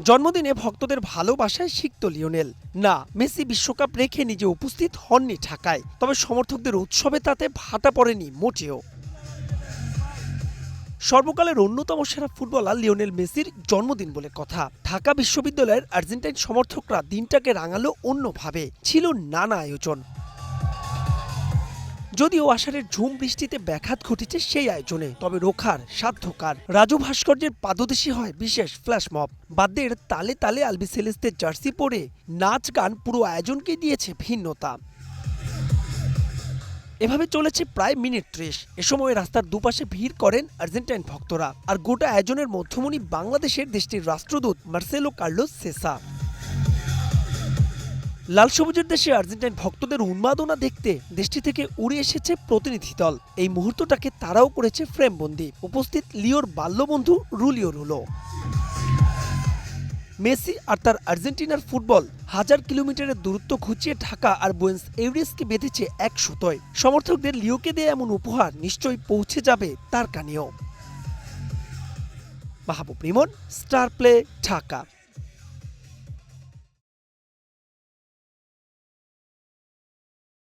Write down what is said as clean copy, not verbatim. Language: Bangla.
জন্মদিনে ভক্তদের ভালোবাসায় সিক্ত লিওনেল। না, মেসি বিশ্বকাপ রেখে নিজে উপস্থিত হননি ঢাকায়, তবে সমর্থকদের উৎসবে তাতে ভাটা পড়েনি মোটেও। সর্বকালের অন্যতম সেরা ফুটবলার লিওনেল মেসির জন্মদিন বলে কথা। ঢাকা বিশ্ববিদ্যালয়ের আর্জেন্টাইন সমর্থকরা দিনটাকে রাঙালো অন্যভাবে, ছিল নানা আয়োজন। যদিও আষাঢ়ের ঝুম বৃষ্টিতে ব্যাঘাত ঘটেছে সেই আয়োজনে, তবে রোখার সাধ্যকার। রাজু ভাস্কর্যের পাদদেশী হয় বিশেষ ফ্ল্যাশমব। বাদ্যের তালে তালে আলবি সেলেস্তের জার্সি পরে নাচ গান পুরো আয়োজনকে দিয়েছে ভিন্নতা। এভাবে চলেছে প্রায় মিনিট ৩০। এ সময় রাস্তার দুপাশে ভিড় করেন আর্জেন্টাইন ভক্তরা, আর গোটা আয়োজনের মধ্যমণি বাংলাদেশের দেশটির রাষ্ট্রদূত মার্সেলো কার্লোস সেসা। লাল সবুজের দেশে আর্জেন্টাইন ভক্তদের উন্মাদনা দেখতে দেশটি থেকে উড়ে এসেছে প্রতিনিধি দল। এই মুহূর্তটাকে তারাও করেছে ফ্রেমবন্দি। উপস্থিত লিওর বাল্যবন্ধু রুলিও রুলো। মেসি আর তার আর্জেন্টিনার ফুটবল হাজার কিলোমিটারের দূরত্ব ঘুচিয়ে ঢাকা আর বুয়েন্স এইরেসকে বেঁধেছে এক সুতোয়। সমর্থকদের লিওকে দেয়া এমন উপহার নিশ্চয়ই পৌঁছে যাবে তার কানেও। মাহবুব রিমন, স্টার প্লে, ঢাকা।